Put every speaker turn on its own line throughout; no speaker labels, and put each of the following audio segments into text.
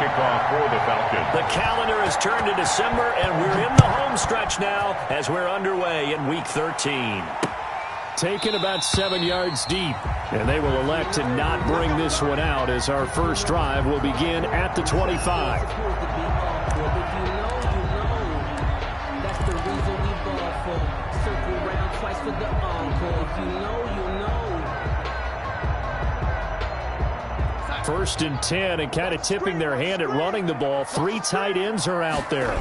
kickoff for the Falcons.
The calendar has turned to December, and we're in the home stretch now as we're underway in Week 13. Taken about 7 yards deep, and they will elect to not bring this one out as our first drive will begin at the 25. First and 10, and kind of tipping their hand at running the ball. 3 tight ends are out there.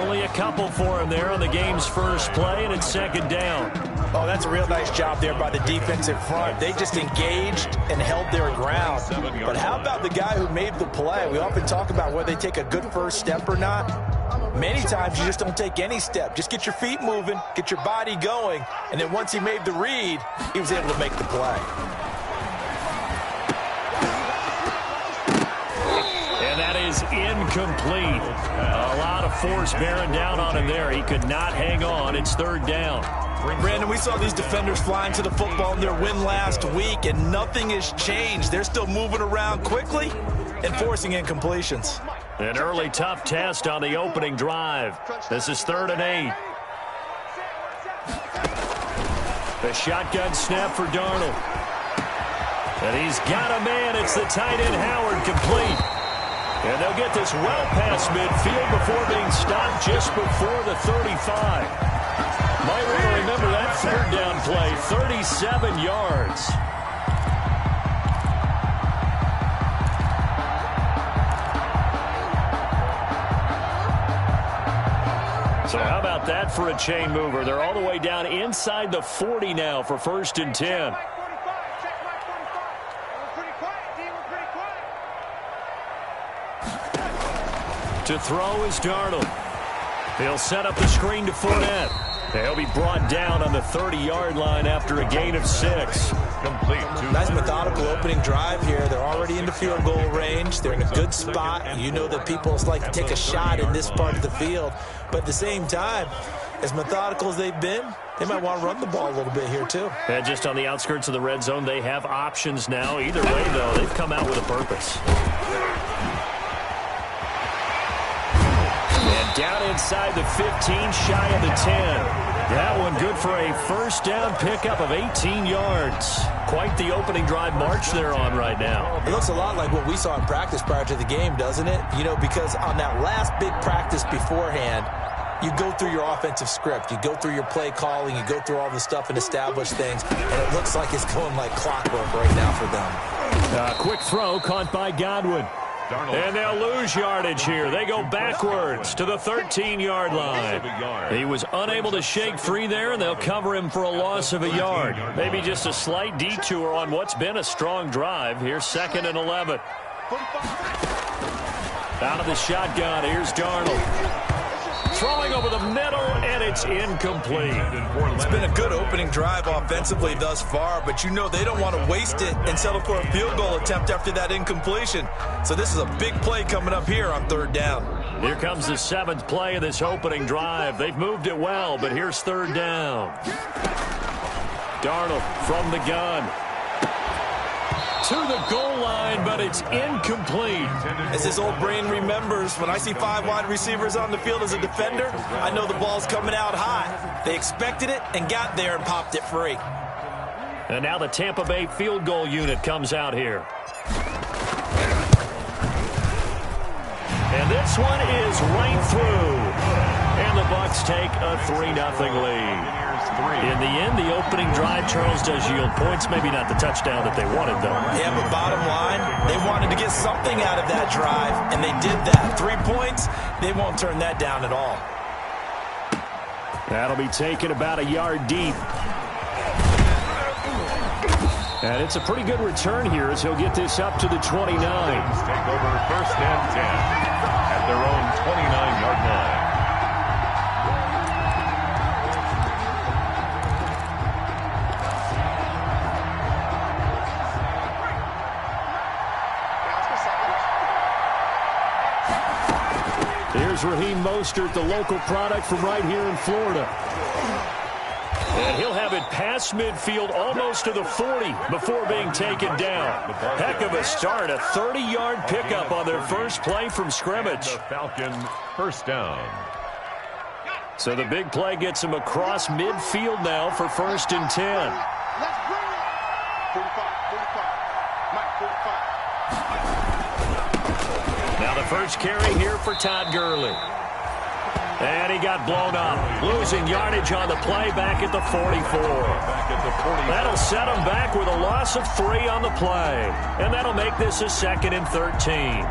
Only a couple for him there on the game's first play, and it's second down.
Oh, that's a real nice job there by the defensive front. They just engaged and held their ground. But how about the guy who made the play? We often talk about whether they take a good first step or not. Many times you just don't take any step. Just get your feet moving, get your body going, and then once he made the read, he was able to make the play.
And that is incomplete. A lot of force bearing down on him there. He could not hang on. It's third down.
Brandon, we saw these defenders flying to the football in their win last week, and nothing has changed. They're still moving around quickly and forcing incompletions.
An early tough test on the opening drive. This is 3rd and 8. The shotgun snap for Darnold. And he's got a man. It's the tight end Howard, complete. And they'll get this well past midfield before being stopped just before the 35. Might want to remember that 3rd down play, 37 yards. So how about that for a chain mover? They're all the way down inside the 40 now for 1st and 10. To throw is Darnold. He'll set up the screen to Fournette. He'll be brought down on the 30-yard line after a gain of 6.
Complete.
Nice methodical opening drive here. They're already in the field goal range. They're in a good spot. You know that people like to take a shot in this part of the field. But at the same time, as methodical as they've been, they might want to run the ball a little bit here too.
And just on the outskirts of the red zone, they have options now. Either way, though, they've come out with a purpose. And down inside the 15, shy of the 10. That one good for a first down pickup of 18 yards. Quite the opening drive march they're on right now.
It looks a lot like what we saw in practice prior to the game, doesn't it? You know, because on that last big practice beforehand, you go through your offensive script. You go through your play calling. You go through all the stuff and establish things. And it looks like it's going like clockwork right now for them.
Quick throw caught by Godwin. And they'll lose yardage here. They go backwards to the 13-yard line. He was unable to shake free there, and they'll cover him for a loss of a yard. Maybe just a slight detour on what's been a strong drive. Here's 2nd and 11. Out of the shotgun, here's Darnold. Throwing over the middle, and it's incomplete.
It's been a good opening drive offensively thus far, but you know they don't want to waste it and settle for a field goal attempt after that incompletion. So this is a big play coming up here on 3rd down.
Here comes the 7th play of this opening drive. They've moved it well, but here's 3rd down. Darnold from the gun. To the goal line, but it's incomplete.
As his old brain remembers, when I see 5 wide receivers on the field as a defender, I know the ball's coming out high. They expected it and got there and popped it free.
And now the Tampa Bay field goal unit comes out here. And this one is right through. And the Bucs take a 3-0 lead. In the end, the opening drive, Charles, does yield points. Maybe not the touchdown that they wanted, though.
Yeah, but bottom line, they wanted to get something out of that drive, and they did that. 3 points, they won't turn that down at all.
That'll be taken about a yard deep. And it's a pretty good return here as he'll get this up to the 29.
Take over 1st and 10 at their own 29-yard line.
Here's Raheem Mostert, the local product from right here in Florida. And he'll have it past midfield almost to the 40 before being taken down. Heck of a start, a 30-yard pickup on their first play from scrimmage.
The Falcon first down.
So the big play gets him across midfield now for 1st and 10.
Let's bring it. 45. Mike, 45.
Now the first carry here for Todd Gurley. And he got blown up, losing yardage on the play back at the 44. That'll set him back with a loss of 3 on the play. And that'll make this a 2nd and 13.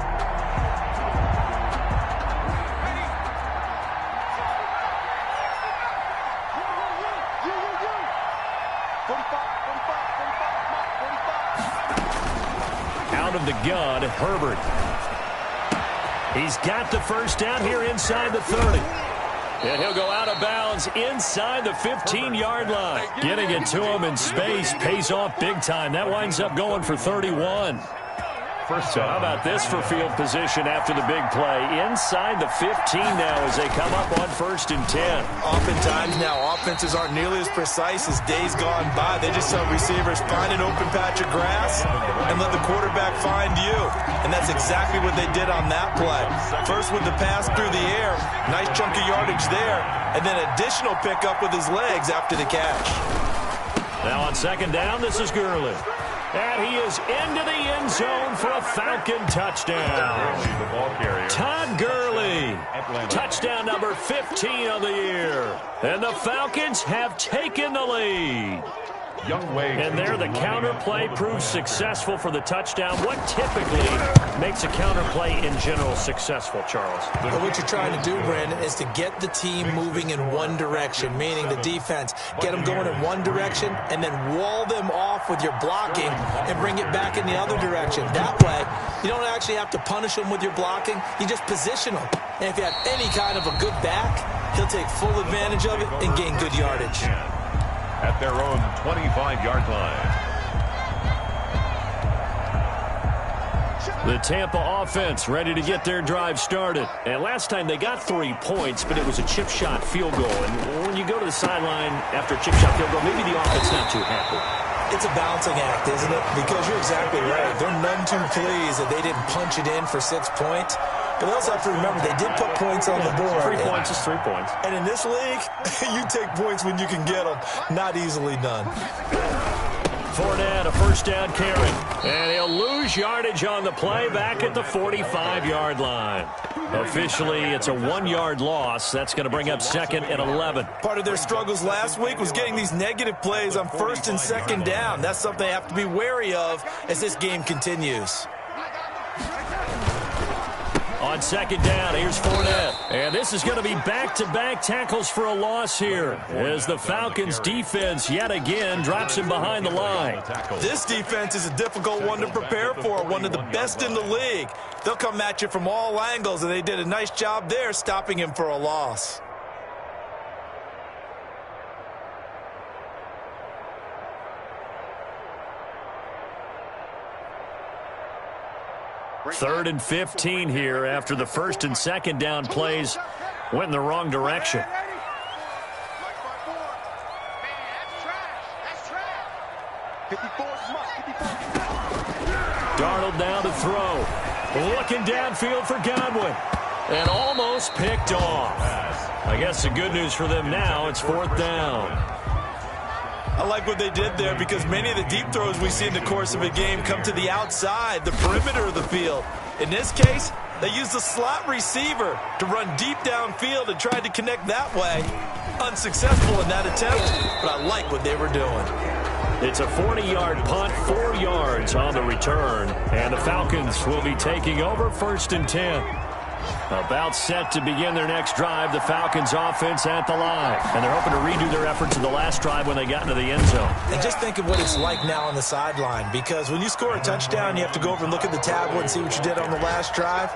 Out of the gun, Herbert. He's got the first down here inside the 30. And he'll go out of bounds inside the 15-yard line. Getting it to him in space pays off big time. That winds up going for 31. So how about this for field position after the big play? Inside the 15 now as they come up on 1st and 10.
Oftentimes now, offenses aren't nearly as precise as days gone by. They just tell receivers, find an open patch of grass and let the quarterback find you. And that's exactly what they did on that play. First with the pass through the air, nice chunk of yardage there, and then additional pickup with his legs after the catch.
Now on 2nd down, this is Gurley. And he is into the end zone for a Falcon touchdown. Todd Gurley, touchdown number 15 of the year. And the Falcons have taken the lead. And there the counter play proves successful for the touchdown. What typically makes a counter play in general successful, Charles?
Well, what you're trying to do, Brandon, is to get the team moving in one direction, meaning the defense. Get them going in one direction and then wall them off with your blocking and bring it back in the other direction. That way, you don't actually have to punish them with your blocking. You just position them. And if you have any kind of a good back, he'll take full advantage of it and gain good yardage.
At their own 25-yard line.
The Tampa offense ready to get their drive started. And last time they got 3 points, but it was a chip shot field goal. And when you go to the sideline after a chip shot field goal, maybe the offense not too happy.
It's a balancing act, isn't it? Because you're exactly right. They're none too pleased that they didn't punch it in for 6 points. But they also have to remember they did put points on the board.
3 points is 3 points.
And in this league, you take points when you can get them. Not easily done.
Fournette, a first down carry. And he'll lose yardage on the play back at the 45-yard line. Officially, it's a 1-yard loss. That's going to bring up 2nd and 11.
Part of their struggles last week was getting these negative plays on 1st and 2nd down. That's something they have to be wary of as this game continues.
On 2nd down, here's Fournette. And this is going to be back-to-back tackles for a loss here as the Falcons' defense yet again drops him behind the line.
This defense is a difficult one to prepare for, one of the best in the league. They'll come at you from all angles, and they did a nice job there stopping him for a loss.
Third and 15 here after the 1st and 2nd down plays went in the wrong direction. Darnold now to throw. Looking downfield for Godwin. And almost picked off. I guess the good news for them now, it's 4th down.
I like what they did there because many of the deep throws we see in the course of a game come to the outside, the perimeter of the field. In this case, they used the slot receiver to run deep downfield and tried to connect that way. Unsuccessful in that attempt, but I like what they were doing.
It's a 40-yard punt, 4 yards on the return, and the Falcons will be taking over 1st and 10. About set to begin their next drive, the Falcons offense at the line. And they're hoping to redo their efforts in the last drive when they got into the end zone.
And just think of what it's like now on the sideline, because when you score a touchdown, you have to go over and look at the tablet and see what you did on the last drive.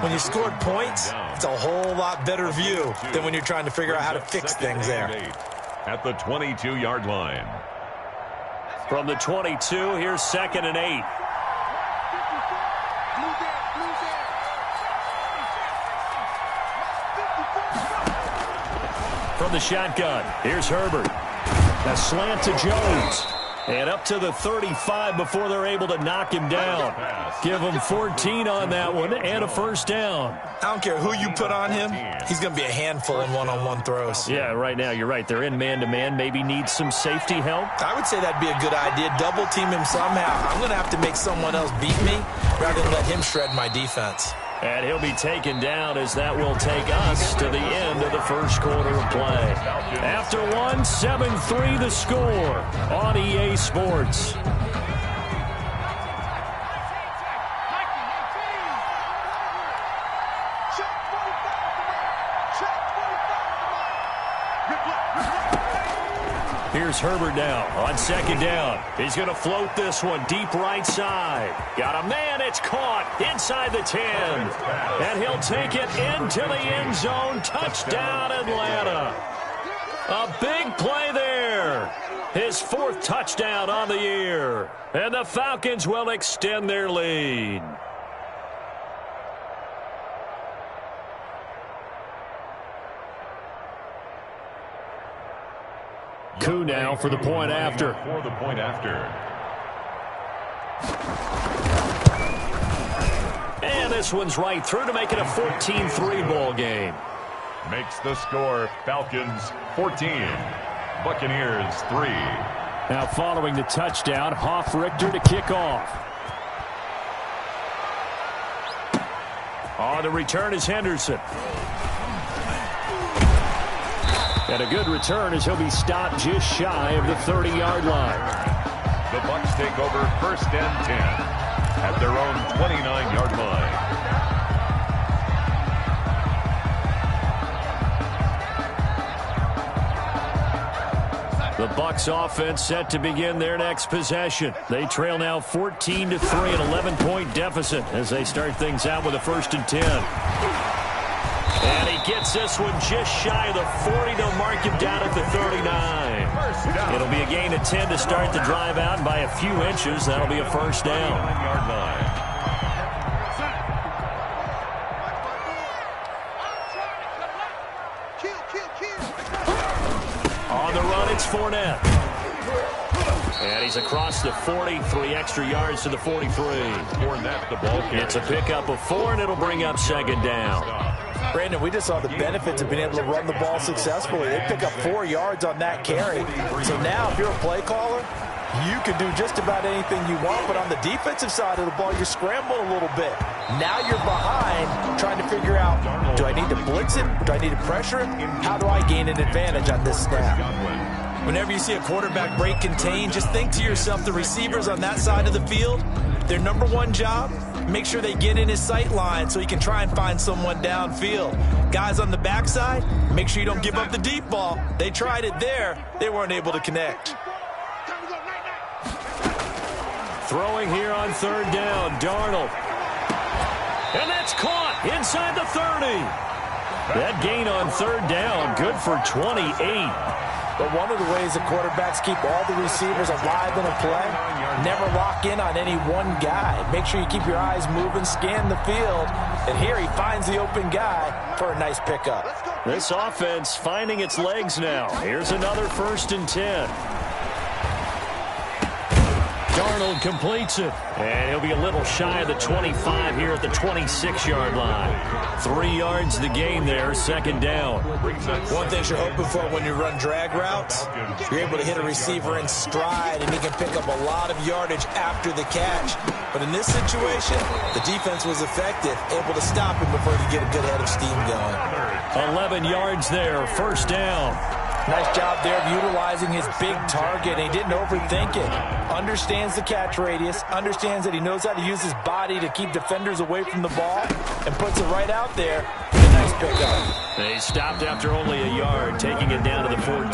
When you scored points, it's a whole lot better view than when you're trying to figure out how to fix things there.
At the 22-yard line.
From the 22, here's 2nd and 8. From the shotgun, here's Herbert. A slant to Jones. And up to the 35 before they're able to knock him down. Give him 14 on that one and a first down.
I don't care who you put on him. He's going to be a handful in one-on-one throws.
Yeah, right now you're right. They're in man-to-man. Maybe need some safety help.
I would say that'd be a good idea. Double team him somehow. I'm going to have to make someone else beat me rather than let him shred my defense.
And he'll be taken down as that will take us to the end of the first quarter of play. After one, 7-3 the score on EA Sports. Here's Herbert now on second down. He's going to float this one deep right side. Got a man. It's caught inside the 10. And he'll take it into the end zone. Touchdown, Atlanta. A big play there. His fourth touchdown on the year. And the Falcons will extend their lead. Koo now for the point after. And this one's right through to make it a 14-3 ball game.
Makes the score Falcons 14, Buccaneers 3.
Now following the touchdown, Hoff-Richter to kick off. On the return is Henderson. And a good return as he'll be stopped just shy of the 30-yard line.
The Bucs take over 1st and 10 at their own 29-yard line.
The Bucs offense set to begin their next possession. They trail now 14-3, an 11-point deficit as they start things out with a 1st and 10. And he gets this one just shy of the 40. They'll mark him down at the 39. It'll be a gain of 10 to start the drive out by a few inches. That'll be a first down. On the run, it's Fournette. And he's across the 40, 3 extra yards to the 43.
Fournette, the ball carrier.
It's a pickup of 4, and it'll bring up second down.
Brandon, we just saw the benefits of being able to run the ball successfully. They pick up 4 yards on that carry. So now, if you're a play caller, you can do just about anything you want. But on the defensive side of the ball, you're scrambling a little bit. Now you're behind, trying to figure out, do I need to blitz him? Do I need to pressure him? How do I gain an advantage on this snap? Whenever you see a quarterback break contain, just think to yourself, the receivers on that side of the field, their number one job, make sure they get in his sight line so he can try and find someone downfield. Guys on the backside, make sure you don't give up the deep ball. They tried it there. They weren't able to connect.
Throwing here on 3rd down, Darnold. And that's caught inside the 30. That gain on 3rd down, good for 28.
But one of the ways the quarterbacks keep all the receivers alive in a play, never lock in on any one guy. Make sure you keep your eyes moving, scan the field. And here he finds the open guy for a nice pickup.
This offense finding its legs now. Here's another 1st and 10. Darnold completes it. And he'll be a little shy of the 25 here at the 26-yard line. 3 yards the gain there, second down.
One thing you're hoping for when you run drag routes, you're able to hit a receiver in stride, and he can pick up a lot of yardage after the catch. But in this situation, the defense was effective, able to stop him before he could get a good head of steam going.
11 yards there, first down.
Nice job there of utilizing his big target. He didn't overthink it. Understands the catch radius. Understands that he knows how to use his body to keep defenders away from the ball. And puts it right out there. A nice pickup.
They stopped after only a yard, taking it down to the 14.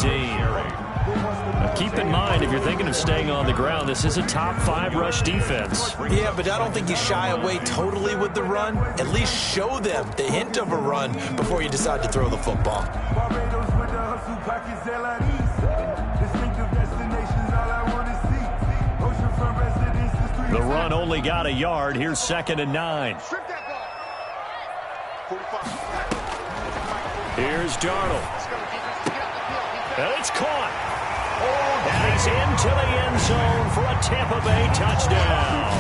Now keep in mind, if you're thinking of staying on the ground, this is a top 5 rush defense.
Yeah, but I don't think you shy away totally with the run. At least show them the hint of a run before you decide to throw the football.
The run only got a yard. Here's 2nd and 9. Here's Darnold. And it's caught. It's into the end zone for a Tampa Bay touchdown.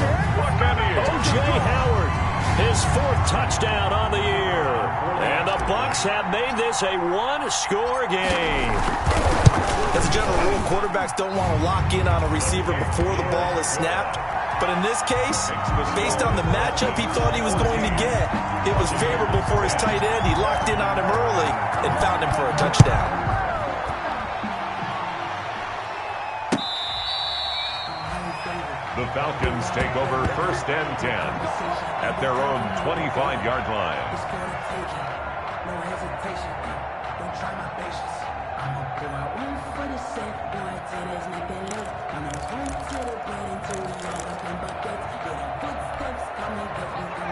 O.J. Howard, his 4th touchdown on the year. And the Bucs have made this a one-score game.
As a general rule, quarterbacks don't want to lock in on a receiver before the ball is snapped. But in this case, based on the matchup he thought he was going to get, it was favorable for his tight end. He locked in on him early and found him for a touchdown.
The Falcons take over 1st and 10 at their own 25-yard line.
No hesitation. Don't try my patience. I'm gonna go out one for the set, boy, till there's nothing left. I'm gonna turn to the bread until we all up in buckets. Yeah, footsteps coming,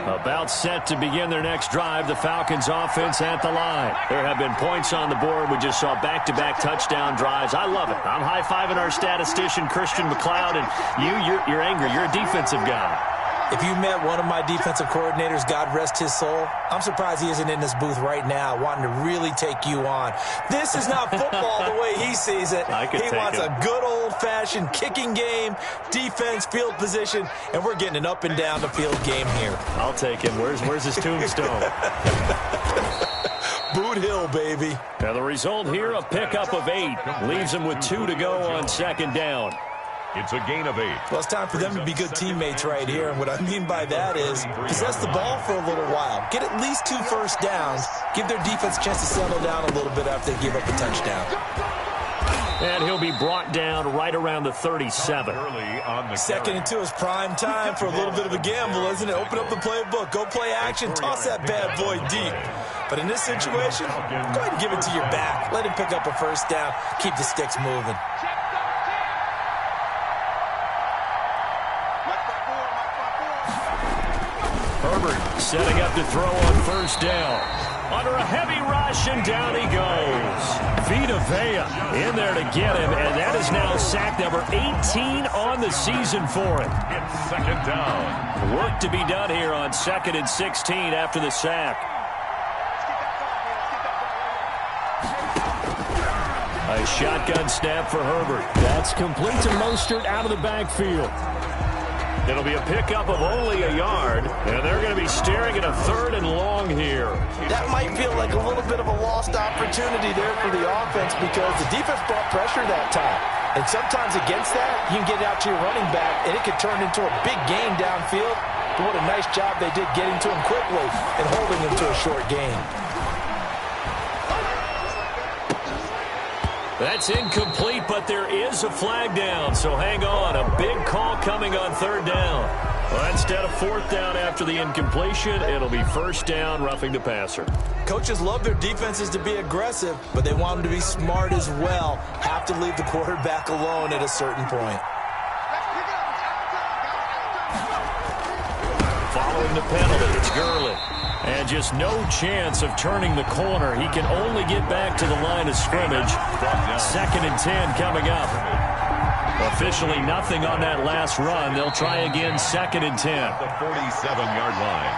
About set to begin their next drive, the Falcons offense at the line. There have been points on the board. We just saw back-to-back touchdown drives. I love it. I'm high-fiving our statistician, Christian McLeod, and you're angry. You're a defensive guy.
If you met one of my defensive coordinators, God rest his soul, I'm surprised he isn't in this booth right now wanting to really take you on. This is not football the way he sees it. He wants a good old-fashioned kicking game, defense, field position, and we're getting an up-and-down-the-field game here.
I'll take him. Where's his tombstone?
Boot Hill, baby.
Now the result here, a pickup of 8. Leaves him with 2 to go on 2nd down.
It's a gain of 8.
Well, it's time for them to be good teammates right here. And what I mean by that is possess the ball for a little while. Get at least 2 first downs. Give their defense a chance to settle down a little bit after they give up a touchdown.
And he'll be brought down right around the 37.
Early on the
2nd and 2 is prime time for a little bit of a gamble, isn't it? Open up the playbook. Go play action. Toss that bad boy deep. But in this situation, go ahead and give it to your back. Let him pick up a first down. Keep the sticks moving.
Herbert setting up to throw on 1st down. Under a heavy rush, and down he goes. Vita Vea in there to get him, and that is now sack number 18 on the season for him.
It's 2nd down.
Work to be done here on 2nd and 16 after the sack. A shotgun snap for Herbert. That's complete to Mostert out of the backfield. It'll be a pickup of only a yard, and they're going to be staring at a 3rd and long here.
That might feel like a little bit of a lost opportunity there for the offense because the defense brought pressure that time. And sometimes against that, you can get out to your running back, and it could turn into a big gain downfield. But what a nice job they did getting to him quickly and holding him to a short gain.
That's incomplete, but there is a flag down, so hang on. A big call coming on 3rd down. Well, instead of 4th down after the incompletion, it'll be 1st down, roughing the passer.
Coaches love their defenses to be aggressive, but they want them to be smart as well. Have to leave the quarterback alone at a certain point.
Following the penalty, it's Gurley. And just no chance of turning the corner. He can only get back to the line of scrimmage. 2nd and 10 coming up. Officially nothing on that last run. They'll try again 2nd and 10.
The 47-yard line.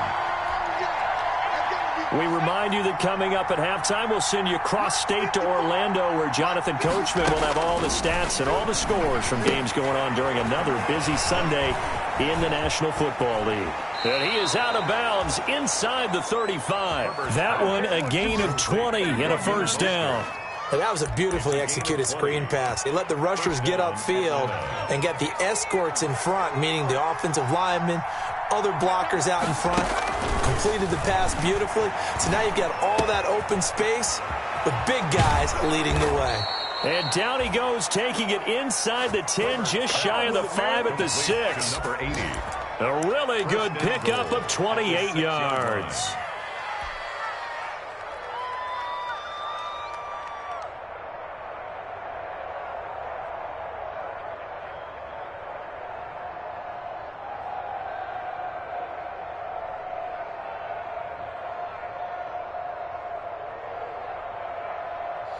We remind you that coming up at halftime, we'll send you cross-state to Orlando, where Jonathan Coachman will have all the stats and all the scores from games going on during another busy Sunday in the National Football League. And he is out of bounds inside the 35. That one a gain of 20 and a 1st down.
And that was a beautifully executed screen pass. They let the rushers get upfield and get the escorts in front, meaning the offensive linemen, other blockers out in front, completed the pass beautifully. So now you've got all that open space with big guys leading the way.
And down he goes, taking it inside the 10, just shy of the 5 at the 6.
Number 80.
A really good pickup of 28 yards.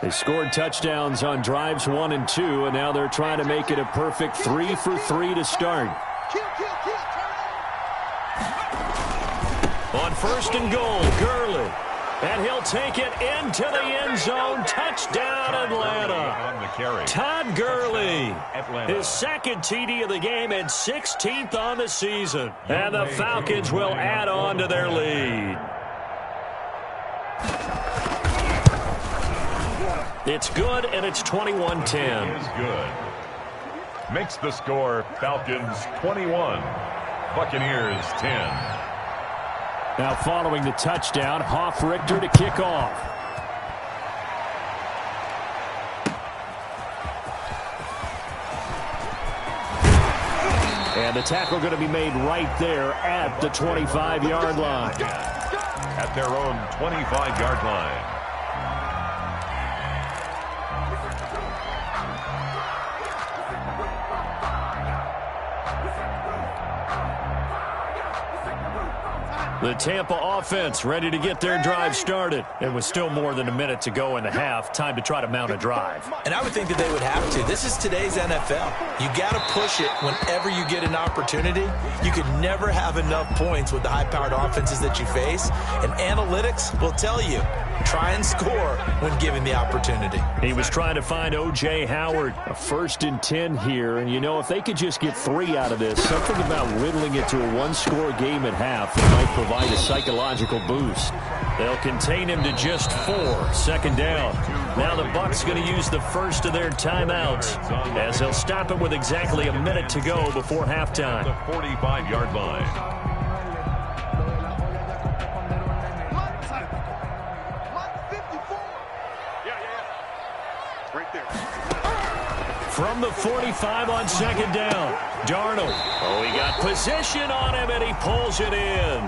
They scored touchdowns on drives 1 and 2, and now they're trying to make it a perfect 3 for 3 to start. On 1st and goal, Gurley. And he'll take it into the end zone. Touchdown, Atlanta. Todd Gurley, his second TD of the game and 16th on the season. And the Falcons will add on to their lead. It's good, and it's 21-10.
It is good. Makes the score Falcons 21, Buccaneers 10.
Now following the touchdown, Richter to kick off. And the tackle going to be made right there at the 25-yard line.
At their own 25-yard line.
The Tampa offense ready to get their drive started. It was still more than a minute to go in the half. Time to try to mount a drive.
And I would think that they would have to. This is today's NFL. You got to push it whenever you get an opportunity. You can never have enough points with the high-powered offenses that you face. And analytics will tell you, try and score when given the opportunity.
He was trying to find O.J. Howard. A 1st and 10 here. And, you know, if they could just get 3 out of this, something about whittling it to a one-score game at half that might provide a psychological boost. They'll contain him to just 4. 2nd down. Now the Bucs going to use the first of their timeouts as they'll stop him with exactly a minute to go before halftime.
The 45-yard line.
From the 45 on 2nd down. Darnold. Oh, he got position on him, and he pulls it in.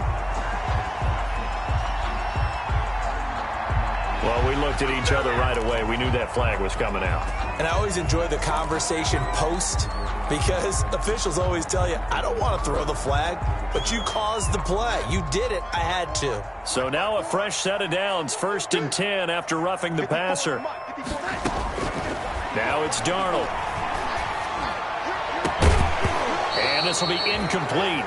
Well, we looked at each other right away. We knew that flag was coming out.
And I always enjoy the conversation post because officials always tell you, I don't want to throw the flag, but you caused the play. You did it. I had to.
So now a fresh set of downs. 1st and 10 after roughing the passer. Now it's Darnold. And this will be incomplete.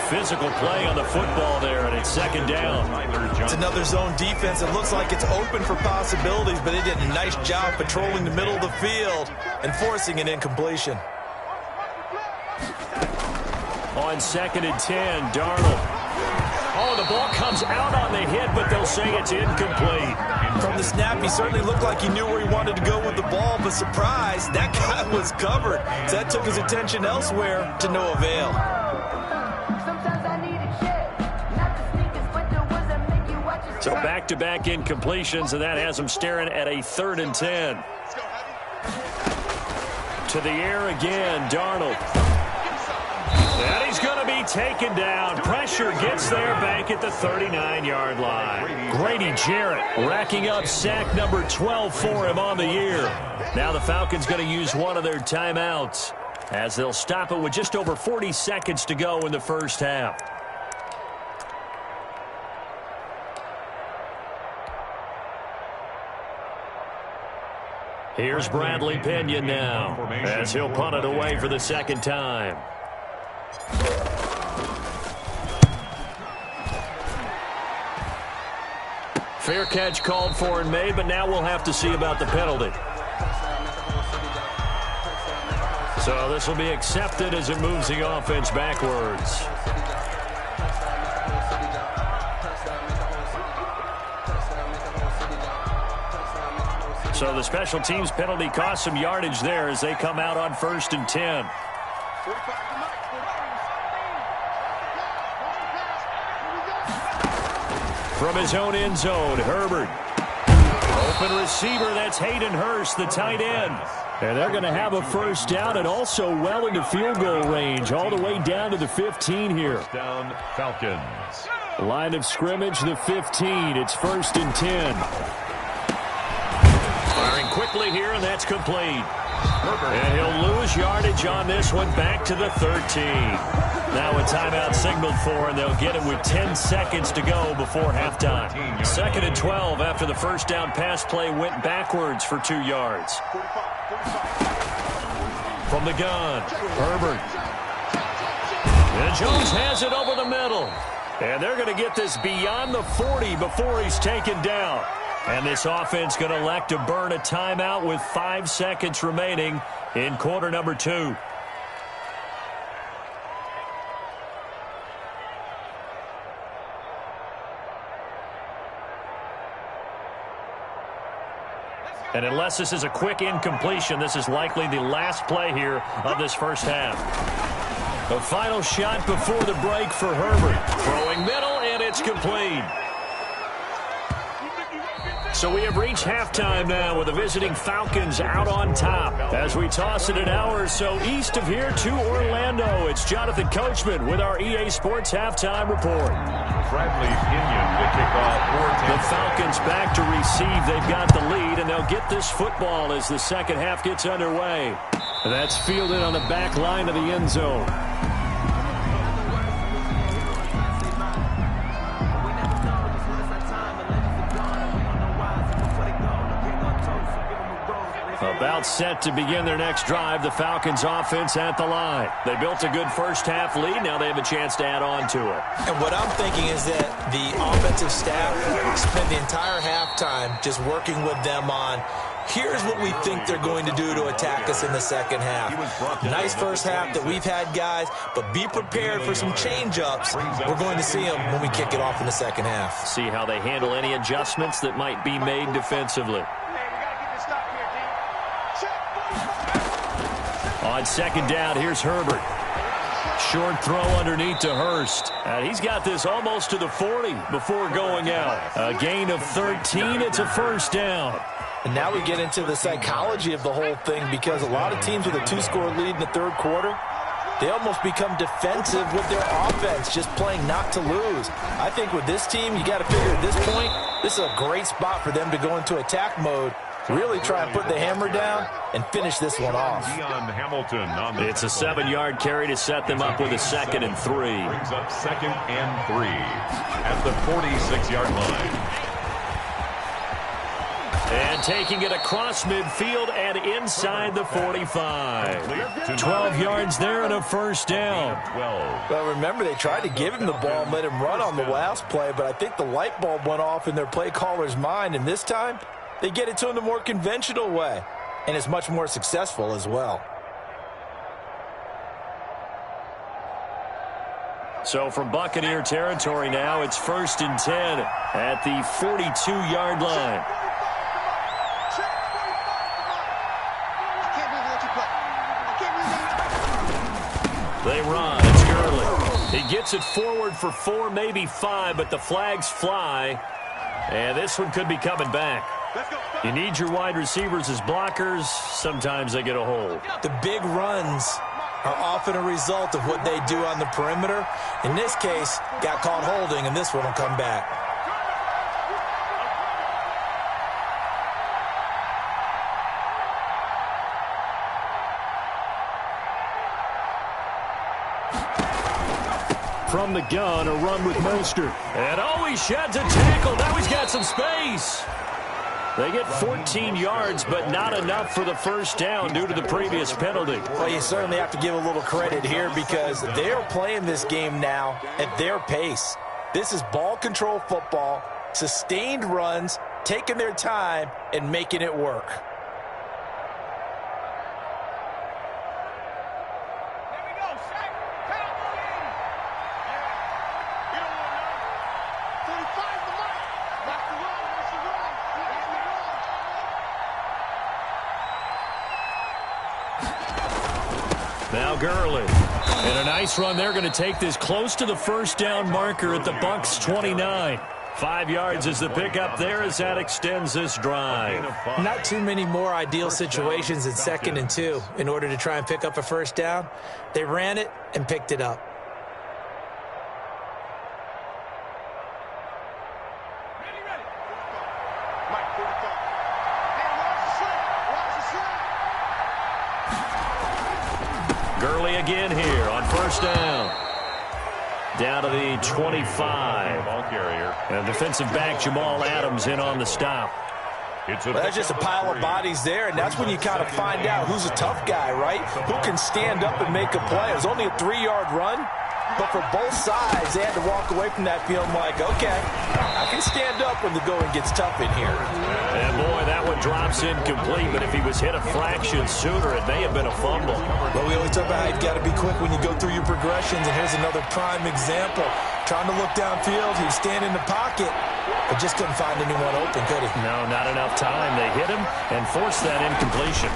Physical play on the football there, and it's 2nd down.
It's another zone defense. It looks like it's open for possibilities, but they did a nice job patrolling the middle of the field and forcing an incompletion.
On 2nd and 10, Darnold. Oh, the ball comes out on the hit, but they'll say it's incomplete.
From the snap, he certainly looked like he knew where he wanted to go with the ball, but surprise, that guy was covered. So that took his attention elsewhere to no avail.
So back-to-back incompletions, and that has him staring at a 3rd and 10. To the air again, Darnold. And he's going to be taken down. Pressure gets there back at the 39-yard line. Grady Jarrett racking up sack number 12 for him on the year. Now the Falcons going to use one of their timeouts as they'll stop it with just over 40 seconds to go in the first half. Here's Bradley Pinion now as he'll punt it away for the 2nd time. Fair catch called for and made, but now we'll have to see about the penalty. So this will be accepted as it moves the offense backwards. So the special teams penalty cost some yardage there as they come out on 1st and 10. From his own end zone, Herbert. Open receiver, that's Hayden Hurst, the tight end. And they're going to have a 1st down and also well into field goal range, all the way down to the 15 here.
First down, Falcons.
Line of scrimmage, the 15. It's 1st and 10. Firing quickly here, and that's complete. And he'll lose yardage on this one back to the 13. Now a timeout signaled for, and they'll get it with 10 seconds to go before halftime. 2nd and 12 after the 1st down pass play went backwards for 2 yards. From the gun, Herbert. And Jones has it over the middle. And they're going to get this beyond the 40 before he's taken down. And this offense going to elect to burn a timeout with 5 seconds remaining in quarter number 2. And unless this is a quick incompletion, this is likely the last play here of this first half. The final shot before the break for Herbert. Throwing middle, and it's complete. So we have reached halftime now with the visiting Falcons out on top. As we toss it an hour or so east of here to Orlando, it's Jonathan Coachman with our EA Sports Halftime Report.
Bradley Pinion to kick off.
The Falcons back to receive. They've got the lead, and they'll get this football as the second half gets underway. That's fielded on the back line of the end zone. About set to begin their next drive, the Falcons offense at the line. They built a good first half lead. Now they have a chance to add on to it.
And what I'm thinking is that the offensive staff spent the entire halftime just working with them on, here's what we think they're going to do to attack us in the second half. Nice first half that we've had, guys, but be prepared for some change-ups. We're going to see them when we kick it off in the second half.
See how they handle any adjustments that might be made defensively. On second down, here's Herbert. Short throw underneath to Hurst. He's got this almost to the 40 before going out. A gain of 13. It's a first down.
And now we get into the psychology of the whole thing, because a lot of teams with a 2-score lead in the third quarter, they almost become defensive with their offense, just playing not to lose. I think with this team, you got to figure at this point, this is a great spot for them to go into attack mode, really try and put the hammer down and finish this one off.
It's a 7-yard carry to set them up with a 2nd and 3.
Brings up 2nd and 3 at the 46-yard line.
And taking it across midfield and inside the 45. 12 yards there and a first down.
Well, remember, they tried to give him the ball and let him run on the last play, but I think the light bulb went off in their play caller's mind, and this time they get it to him the more conventional way, and it's much more successful as well.
So from Buccaneer territory now, it's 1st and 10 at the 42-yard line. They run. It's Gurley. He gets it forward for 4, maybe 5, but the flags fly, and this one could be coming back. You need your wide receivers as blockers. Sometimes they get a hold.
The big runs are often a result of what they do on the perimeter. In this case, got caught holding, and this one will come back.
From the gun, a run with Mostert. And he sheds a tackle. Now he's got some space. They get 14 yards, but not enough for the first down due to the previous penalty.
Well, you certainly have to give a little credit here, because they're playing this game now at their pace. This is ball control football, sustained runs, taking their time, and making it work.
Now Gurley. And a nice run. They're going to take this close to the first down marker at the Bucs 29. 5 yards is the pickup there as that extends this drive.
Not too many more ideal situations in 2nd and 2 in order to try and pick up a first down. They ran it and picked it up.
Gurley again here on first down. Down to the 25. And defensive back Jamal Adams in on the stop.
Well, that's just a pile of bodies there, and that's when you kind of find out who's a tough guy, right? Who can stand up and make a play. It was only a 3-yard run, But for both sides, they had to walk away from that feeling like, okay, I can stand up when the going gets tough in here.
And boy, that one drops incomplete, but if he was hit a fraction sooner, it may have been a fumble.
But we always talk about how you've got to be quick when you go through your progressions, and here's another prime example. Trying to look downfield, he was standing in the pocket, but just couldn't find anyone open, could he?
No, not enough time. They hit him and forced that incompletion.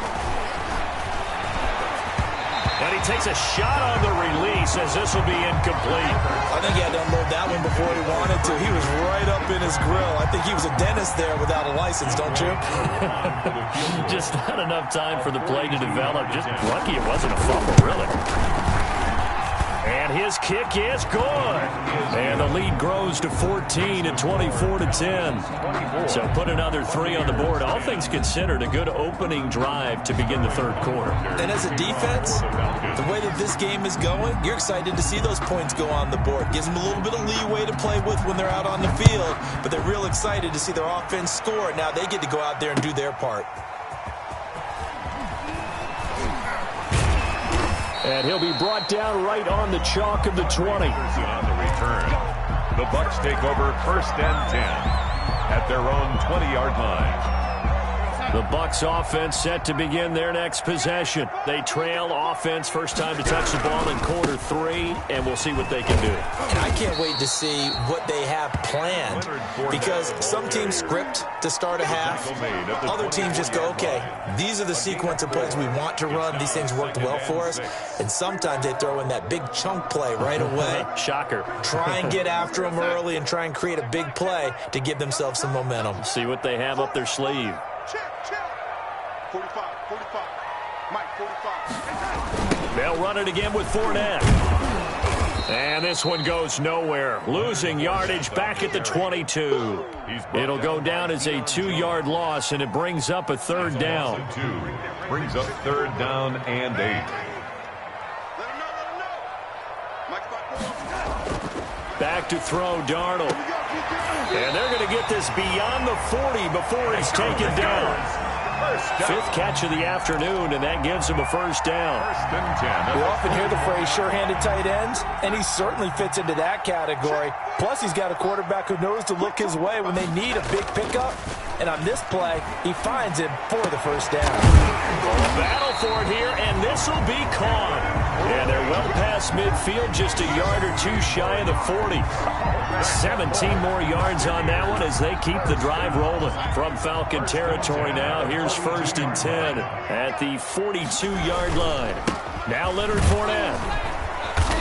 And he takes a shot on the release as this will be incomplete.
I think he had to unload that one before he wanted to. He was right up in his grill. I think he was a dentist there without a license, don't you?
Just not enough time for the play to develop. Just lucky it wasn't a fumble, really. And his kick is good. And the lead grows to 14 and 24-10. So put another 3 on the board. All things considered, a good opening drive to begin the third quarter.
And as a defense, the way that this game is going, you're excited to see those points go on the board. Gives them a little bit of leeway to play with when they're out on the field, but they're real excited to see their offense score. Now they get to go out there and do their part.
And he'll be brought down right on the chalk of the 20.
On the return, the Bucs take over 1st and 10 at their own 20-yard line.
The Bucs offense set to begin their next possession. They trail offense, first time to touch the ball in quarter 3, and we'll see what they can do.
And I can't wait to see what they have planned, because some teams script to start a half. Other teams just go, okay, these are the sequence of plays we want to run. These things worked well for us. And sometimes they throw in that big chunk play right away.
Shocker.
Try and get after them early and try and create a big play to give themselves some momentum.
See what they have up their sleeve.
Check. 45. Mike, 45.
They'll run it again with Fournette. And this one goes nowhere. Losing yardage back at the 22. It'll go down as a 2-yard loss, and it brings up a 3rd down.
Brings up 3rd down and 8.
Let him know. Mike,
Back to throw, Darnold. And they're going to get this beyond the 40 before he's taken down. 5th catch of the afternoon, and that gives him a 1st down.
1st and 10.
We often hear the phrase sure-handed tight ends, and he certainly fits into that category. Plus, he's got a quarterback who knows to look his way when they need a big pickup. And on this play, he finds him for the 1st down.
Battle for it here, and this will be caught. And they're well past midfield, just a yard or 2 shy of the 40. 17 more yards on that one as they keep the drive rolling. From Falcon territory now, here's 1st and 10 at the 42-yard line. Now Leonard Fournette.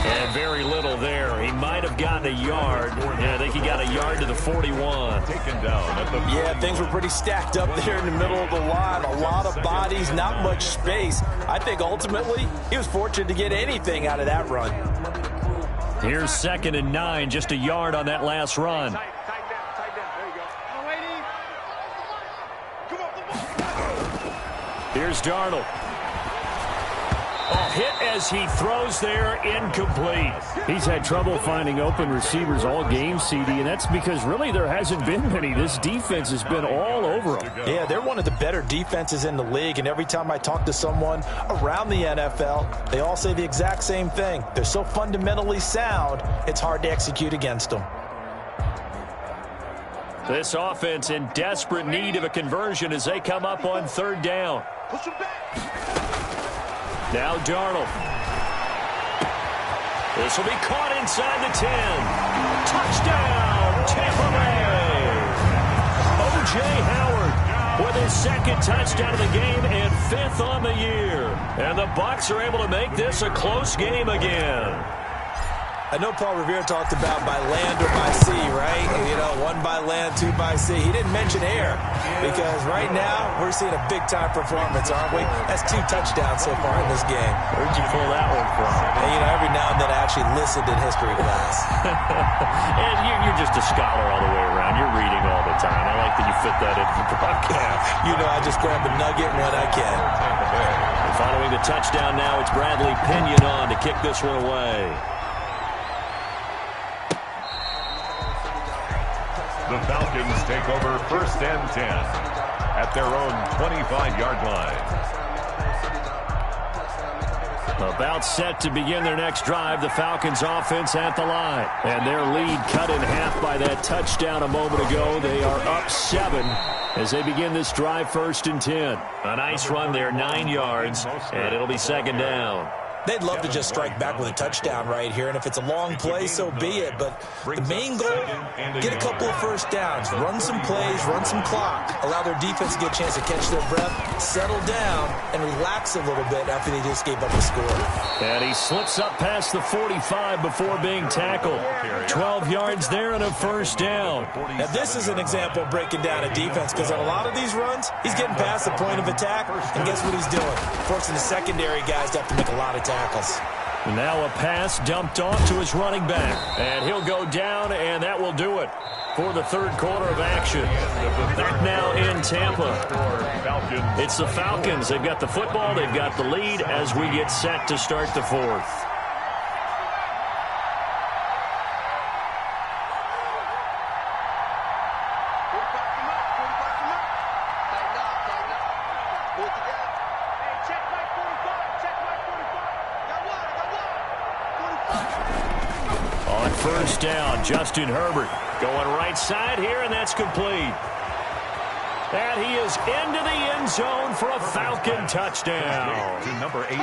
And very little there. He might have gotten a yard. Yeah, I think he got a yard to the 41.
Taken down at the 40.
Yeah, things were pretty stacked up there in the middle of the line. A lot of bodies, not much space. I think ultimately he was fortunate to get anything out of that run.
Here's 2nd and 9, just a yard on that last run.
tight down. There you go. Come on.
Here's Darnold. A hit as he throws there, incomplete.
He's had trouble finding open receivers all game, CD, and that's because really there hasn't been many. This defense has been all over him.
Yeah, they're one of the better defenses in the league, and every time I talk to someone around the NFL, they all say the exact same thing. They're so fundamentally sound, it's hard to execute against them.
This offense in desperate need of a conversion as they come up on 3rd down.
Push him back.
Now Darnold. This will be caught inside the 10. Touchdown, Tampa Bay. O.J. Howard with his 2nd touchdown of the game and 5th on the year. And the Bucs are able to make this a close game again.
I know Paul Revere talked about by land or by sea, right? You know, 1 by land, 2 by sea. He didn't mention air because right now we're seeing a big-time performance, aren't we? That's 2 touchdowns so far in this game.
Where'd you pull that one from?
And, you know, every now and then I actually listened in history class.
And you're just a scholar all the way around. You're reading all the time. I like that you fit that into the broadcast.
You know, I just grab a nugget when I can.
And following the touchdown now, it's Bradley Pinion on to kick this one away.
The Falcons take over 1st and 10 at their own 25-yard line.
About set to begin their next drive, the Falcons offense at the line. And their lead cut in half by that touchdown a moment ago. They are up 7 as they begin this drive, 1st and 10. A nice run there, 9 yards, and it'll be 2nd down.
They'd love to just strike back with a touchdown right here, and if it's a long play, so be it. But the main goal, get a couple of first downs, run some plays, run some clock, allow their defense to get a chance to catch their breath, settle down, and relax a little bit after they just gave up a score.
And he slips up past the 45 before being tackled. 12 yards there and a 1st down.
Now, this is an example of breaking down a defense, because on a lot of these runs, he's getting past the point of attack, and guess what he's doing? Forcing the secondary guys to have to make a lot of tackles.
Now a pass dumped off to his running back. And he'll go down, and that will do it for the 3rd quarter of action. Back now in Tampa. It's the Falcons. They've got the football. They've got the lead as we get set to start the 4th. On 1st down, Justin Herbert going right side here, and that's complete. And he is into the end zone for a Falcon touchdown.
To number 80.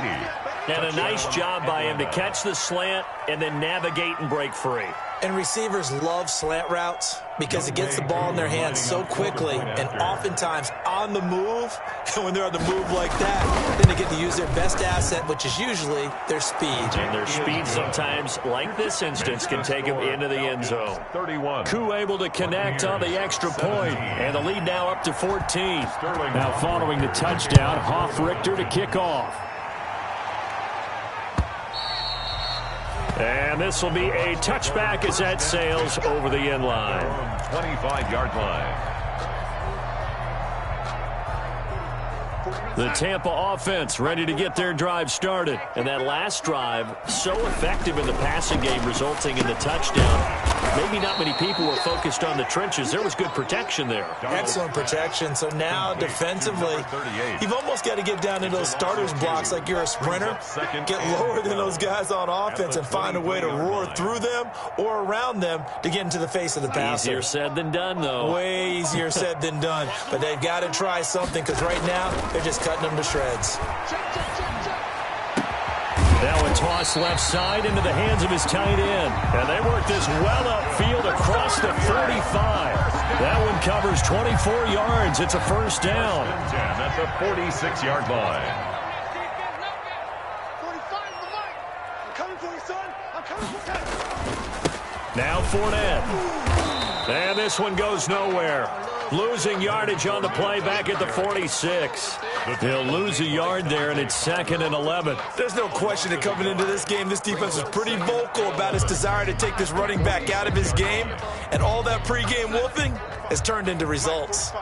And a nice job by him to catch the slant and then navigate and break free.
And receivers love slant routes because it gets the ball in their hands so quickly and oftentimes on the move. And when they're on the move like that, then they get to use their best asset, which is usually their speed.
And their speed sometimes, like this instance, can take them into the end zone.
31.
Koo able to connect on the extra point, and the lead now up to 14. Now following the touchdown, Hoff-Richter to kick off. And this will be a touchback as that sails over the end line.
25-yard line.
The Tampa offense ready to get their drive started. And that last drive, so effective in the passing game, resulting in the touchdown. Maybe not many people were focused on the trenches. There was good protection there.
Excellent protection. So now defensively, you've almost got to get down into those starters blocks like you're a sprinter. Get lower than those guys on offense and find a way to roar through them or around them to get into the face of the passer.
Easier said than done, though.
Way easier said than done. But they've got to try something because right now they're just cutting them to shreds.
Now a toss left side into the hands of his tight end. And they work this well upfield across the 45. That one covers 24 yards. It's a 1st down.
10 at the 46-yard line.
45 is the line. I'm coming for you, son. I'm coming for you.
Now Fournette. And this one goes nowhere. Losing yardage on the play back at the 46. They'll lose a yard there, and it's 2nd and 11.
There's no question that coming into this game, this defense was pretty vocal about its desire to take this running back out of his game. And all that pregame wolfing has turned into results.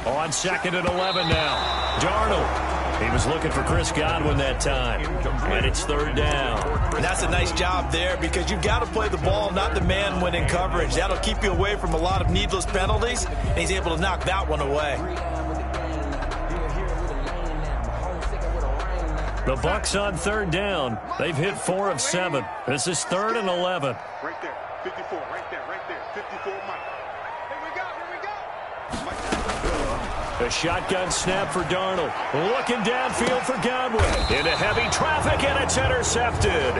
On 2nd and 11 now. Darnold. He was looking for Chris Godwin that time. And it's 3rd down.
And that's a nice job there because you've got to play the ball, not the man when in coverage. That'll keep you away from a lot of needless penalties, and he's able to knock that one away.
The Bucs on 3rd down. They've hit 4 of 7. This is 3rd and 11.
Right there. 54. Right there. 54, Mike. Here we go.
A shotgun snap for Darnold. Looking downfield for Godwin. Into heavy traffic, and it's intercepted.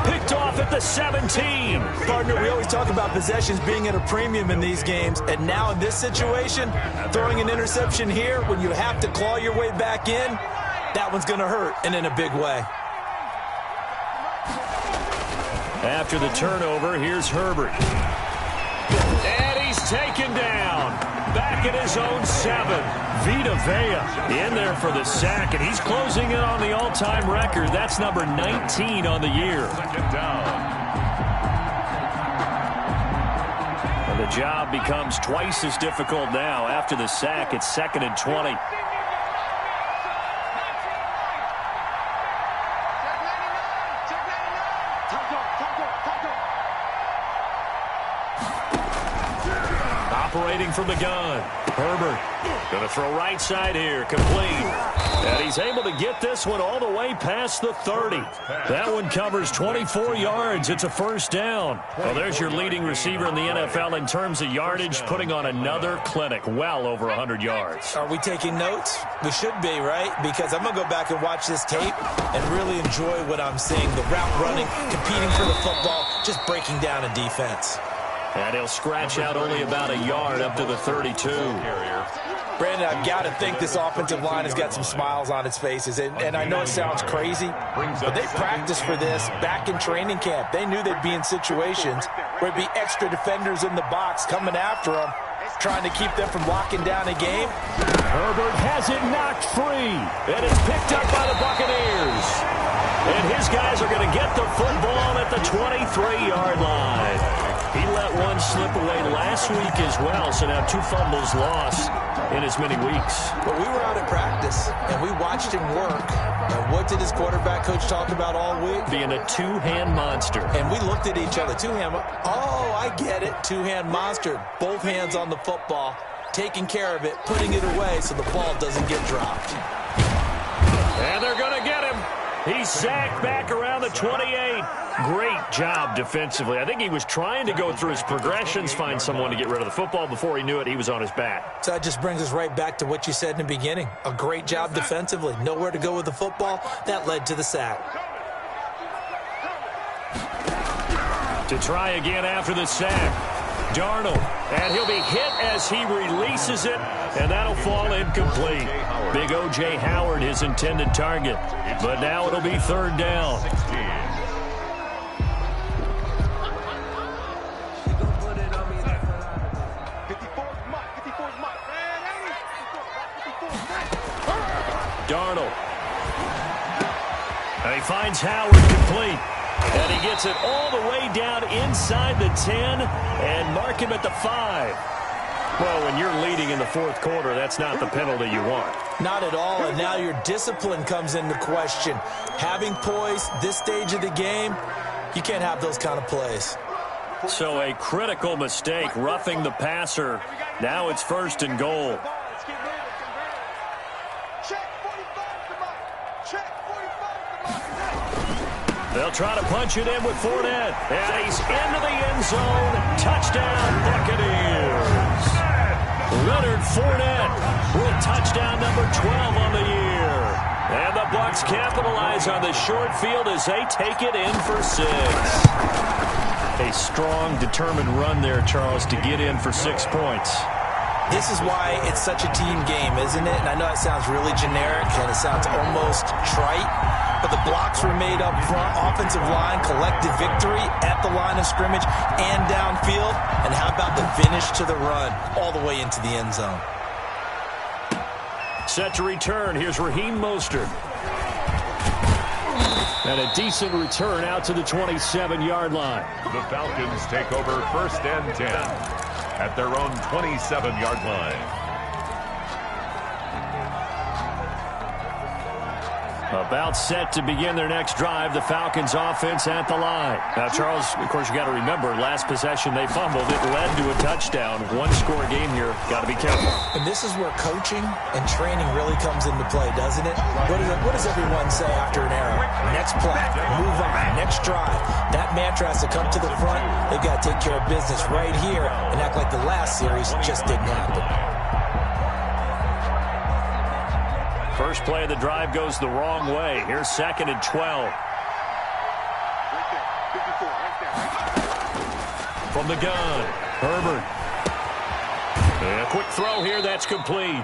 Picked off at the 17.
Partner, we always talk about possessions being at a premium in these games, and now in this situation, throwing an interception here when you have to claw your way back in, that one's going to hurt, and in a big way.
After the turnover, here's Herbert. And he's taken down. Back at his own 7. Vita Vea in there for the sack, and he's closing in on the all-time record. That's number 19 on the year.
2nd down.
And the job becomes twice as difficult now. After the sack, it's 2nd and 20. operating from the gun. Herbert going to throw right side here, complete. And he's able to get this one all the way past the 30. That one covers 24 yards. It's a first down. Well, there's your leading receiver in the NFL in terms of yardage, putting on another clinic, well over 100 yards.
Are we taking notes? We should be, right? Because I'm going to go back and watch this tape and really enjoy what I'm seeing. The route running, competing for the football, just breaking down a defense.
And he'll scratch out only about a yard up to the 32.
Brandon, I've got to think this offensive line has got some smiles on its faces. And I know it sounds crazy, but they practiced for this back in training camp. They knew they'd be in situations where it'd be extra defenders in the box coming after them, trying to keep them from locking down a game.
Herbert has it knocked free, and it's picked up by the Buccaneers. And his guys are going to get the football at the 23-yard line. He let one slip away last week as well, so now 2 fumbles lost in as many weeks.
But we were out at practice, and we watched him work. And what did his quarterback coach talk about all week?
Being a two-hand monster.
And we looked at each other. Two-hand. Oh, I get it. Two-hand monster. Both hands on the football, taking care of it, putting it away so the ball doesn't get dropped.
And they're going to get him. He's sacked back around the 28. Great job defensively. I think he was trying to go through his progressions, find someone to get rid of the football. Before he knew it, he was on his back.
So that just brings us right back to what you said in the beginning. A great job defensively. Nowhere to go with the football. That led to the sack.
To try again after the sack. Darnold, and he'll be hit as he releases it, and that'll fall incomplete. Big O.J. Howard, his intended target, but now it'll be third down. Darnold, and he finds Howard complete. And he gets it all the way down inside the 10 and mark him at the 5. Well, when you're leading in the fourth quarter, that's not the penalty you want.
Not at all, and now your discipline comes into question. Having poise this stage of the game, you can't have those kind of plays.
So a critical mistake, roughing the passer. Now it's first and goal. They'll try to punch it in with Fournette. And he's into the end zone. Touchdown, Buccaneers. Leonard Fournette with touchdown number 12 on the year. And the Bucs capitalize on the short field as they take it in for 6. A strong, determined run there, Charles, to get in for 6 points.
This is why it's such a team game, isn't it? And I know it sounds really generic and it sounds almost trite, but the blocks were made up front, offensive line, collective victory at the line of scrimmage and downfield. And how about the finish to the run all the way into the end zone?
Set to return. Here's Raheem Mostert. And a decent return out to the 27-yard line.
The Falcons take over first and 10 at their own 27-yard line.
About set to begin their next drive. The Falcons offense at the line. Now, Charles, of course, you got to remember, last possession they fumbled. It led to a touchdown. One-score game here. Got to be careful.
And this is where coaching and training really comes into play, doesn't it? What does everyone say after an error? Next play, move on, next drive. That mantra has to come to the front. They've got to take care of business right here and act like the last series just didn't happen.
First play of the drive goes the wrong way. Here's second and 12. From the gun, Herbert. And a quick throw here, that's complete.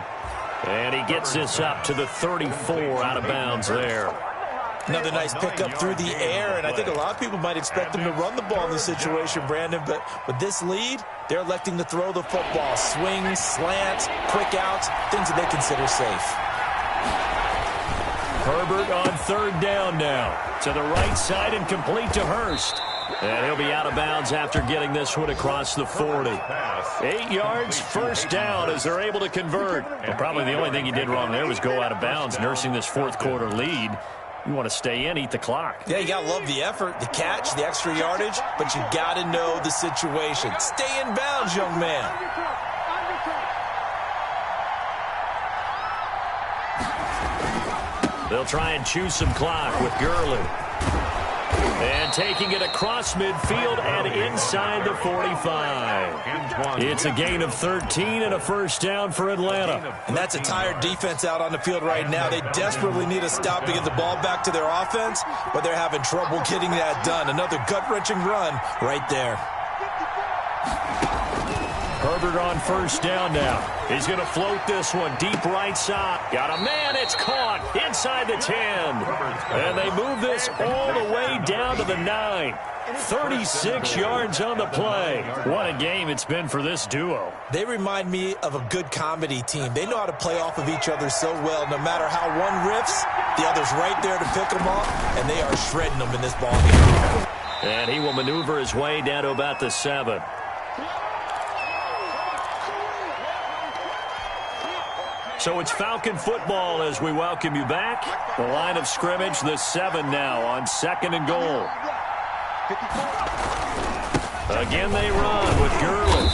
And he gets this up to the 34 out of bounds there.
Another nice pickup through the air, and I think a lot of people might expect them to run the ball in this situation, Brandon, but with this lead, they're electing to throw the football. Swings, slants, quick outs, things that they consider safe.
Herbert on third down now. To the right side and complete to Hurst. And he'll be out of bounds after getting this one across the 40. 8 yards, first down as they're able to convert. Well, probably the only thing he did wrong there was go out of bounds, nursing this fourth quarter lead. You want to stay in, eat the clock.
Yeah, you got to love the effort, the catch, the extra yardage, but you got to know the situation. Stay in bounds, young man.
They'll try and chew some clock with Gurley. And taking it across midfield and inside the 45. It's a gain of 13 and a first down for Atlanta.
And that's a tired defense out on the field right now. They desperately need a stop to get the ball back to their offense, but they're having trouble getting that done. Another gut-wrenching run right there.
Herbert on first down now. He's going to float this one deep right side. Got a man. It's caught inside the 10. And they move this all the way down to the 9. 36 yards on the play. What a game it's been for this duo.
They remind me of a good comedy team. They know how to play off of each other so well. No matter how one riffs, the other's right there to pick them off, and they are shredding them in this ball game.
And he will maneuver his way down to about the 7. So it's Falcon football as we welcome you back. The line of scrimmage, the 7 now on 2nd and goal. Again they run with Gurley.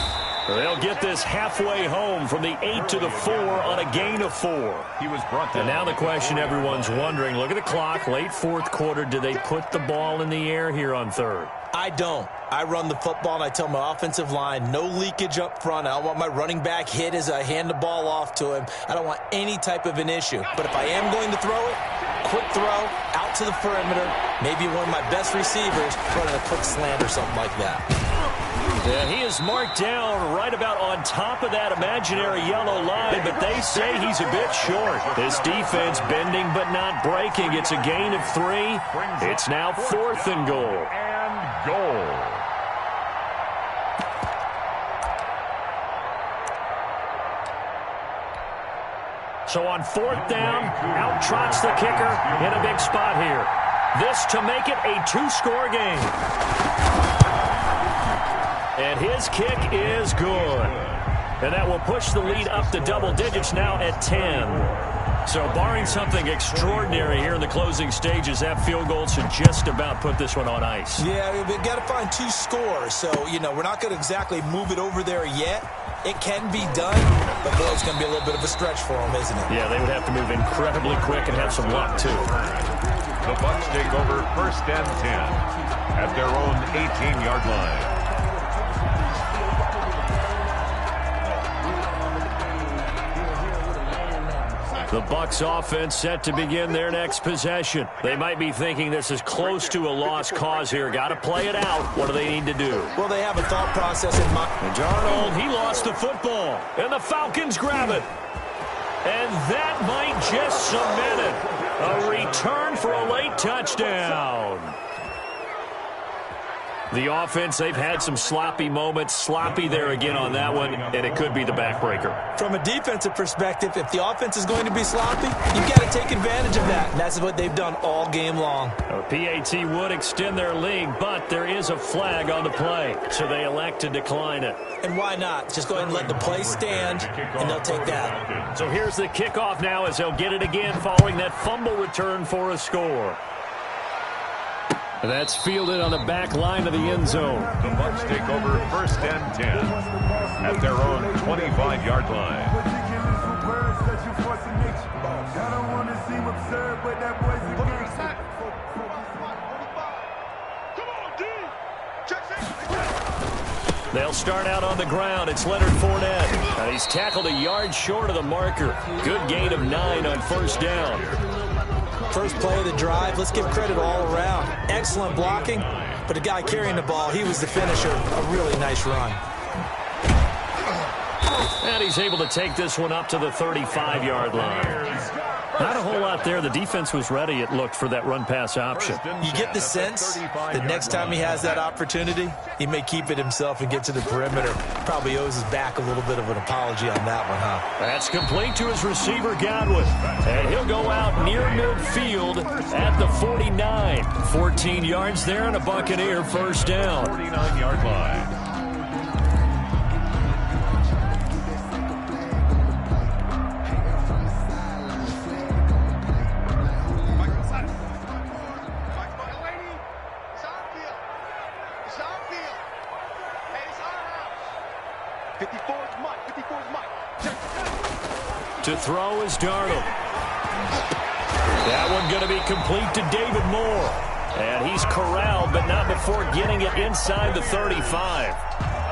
They'll get this halfway home from the 8 to the 4 on a gain of 4.
He was brought down.
And now the question everyone's wondering, look at the clock, late 4th quarter, do they put the ball in the air here on 3rd?
I don't. I run the football, and I tell my offensive line, no leakage up front. I don't want my running back hit as I hand the ball off to him. I don't want any type of an issue. But if I am going to throw it, quick throw, out to the perimeter, maybe one of my best receivers running a quick slant or something like that.
Yeah, he is marked down right about on top of that imaginary yellow line, but they say he's a bit short. This defense bending but not breaking. It's a gain of 3. It's now 4th and goal.
And goal.
So on 4th down, out trots the kicker in a big spot here. This to make it a 2-score game. And his kick is good. And that will push the lead up to double digits now at 10. So barring something extraordinary here in the closing stages, that field goal should just about put this one on ice.
Yeah, we've got to find 2 scores. So, we're not going to exactly move it over there yet. It can be done, but boy, it's going to be a little bit of a stretch for them, isn't it?
Yeah, they would have to move incredibly quick and have some luck, too.
The Bucs take over 1st and 10 at their own 18-yard line.
The Bucs offense set to begin their next possession. They might be thinking this is close to a lost cause here. Got to play it out. What do they need to do?
Well, they have a thought process in mind.
And Darnold, he lost the football. And the Falcons grab it. And that might just cement it. A return for a late touchdown. The offense, they've had some sloppy moments. Sloppy there again on that one, and it could be the backbreaker.
From a defensive perspective, if the offense is going to be sloppy, you've got to take advantage of that. And that's what they've done all game long.
A PAT would extend their lead, but there is a flag on the play, so they elect to decline it.
And why not? Just go ahead and let the play stand, and they'll take that.
So here's the kickoff now as they'll get it again following that fumble return for a score. That's fielded on the back line of the end zone.
The Bucs take over 1st and 10 at their own 25-yard line.
They'll start out on the ground. It's Leonard Fournette. And he's tackled a yard short of the marker. Good gain of 9 on 1st down.
First play of the drive, let's give credit all around. Excellent blocking, but the guy carrying the ball, he was the finisher. A really nice run.
And he's able to take this one up to the 35-yard line. Not a whole lot there. The defense was ready, it looked, for that run-pass option.
You get the sense that next time he has that opportunity, he may keep it himself and get to the perimeter. Probably owes his back a little bit of an apology on that one, huh?
That's complete to his receiver, Godwin. And he'll go out near midfield at the 49. 14 yards there and a Buccaneer first down.
49-yard line.
To throw is Darnold. That one going to be complete to David Moore. And he's corralled, but not before getting it inside the 35.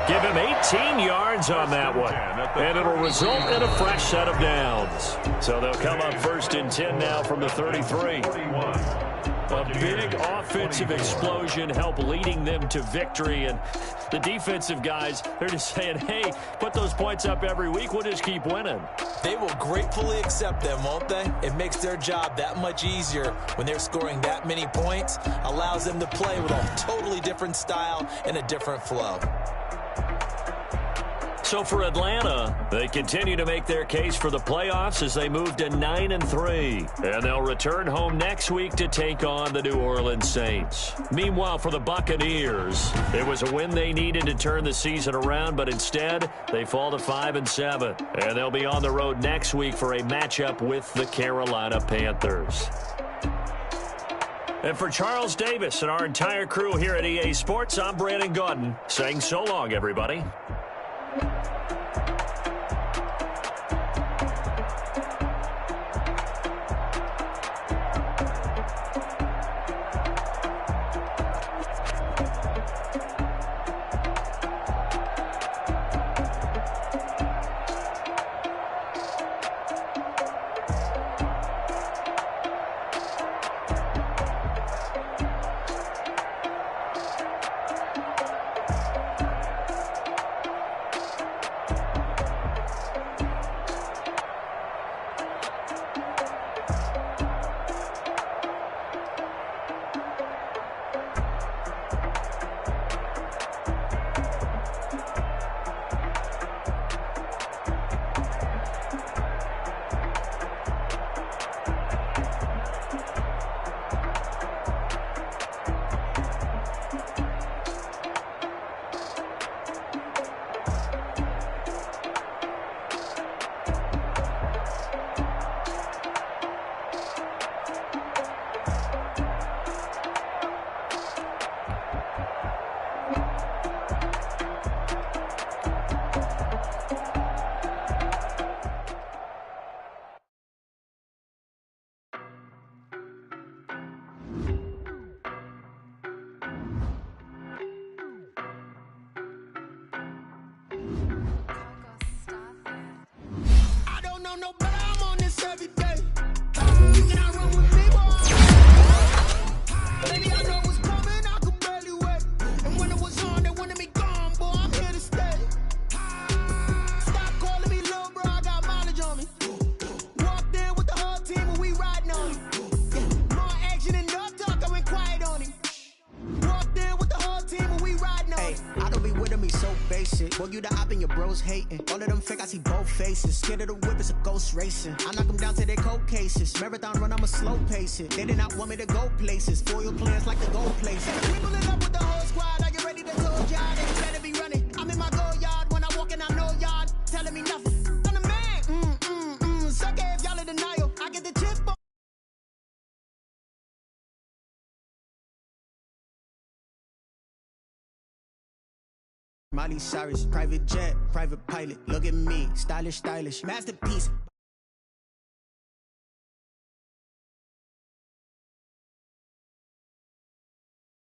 Give him 18 yards on that one. And it'll result in a fresh set of downs. So they'll come up 1st and 10 now from the 33. A big offensive explosion helped leading them to victory. And the defensive guys, they're just saying, hey, put those points up every week. We'll just keep winning.
They will gratefully accept them, won't they? It makes their job that much easier when they're scoring that many points. Allows them to play with a totally different style and a different flow.
So for Atlanta, they continue to make their case for the playoffs as they move to 9-3. And they'll return home next week to take on the New Orleans Saints. Meanwhile, for the Buccaneers, it was a win they needed to turn the season around, but instead, they fall to 5-7. And they'll be on the road next week for a matchup with the Carolina Panthers. And for Charles Davis and our entire crew here at EA Sports, I'm Brandon Gaudin saying so long, everybody.
Boy, you the op and your bros hating. All of them fake, I see both faces. Scared of the whip, it's a ghost racing. I knock them down to their cold cases. Marathon run, I'ma slow pace it. They did not want me to go places. Foil plans like the gold places. We pulling up with the whole squad. Are you ready to go, y'all? They better be running. I'm in my go yard. When I walk in, I know y'all telling me nothing. I'm the man. Suck it if y'all in denial. I get the chip. Miley Cyrus, private jet, private pilot. Look at me, stylish, masterpiece.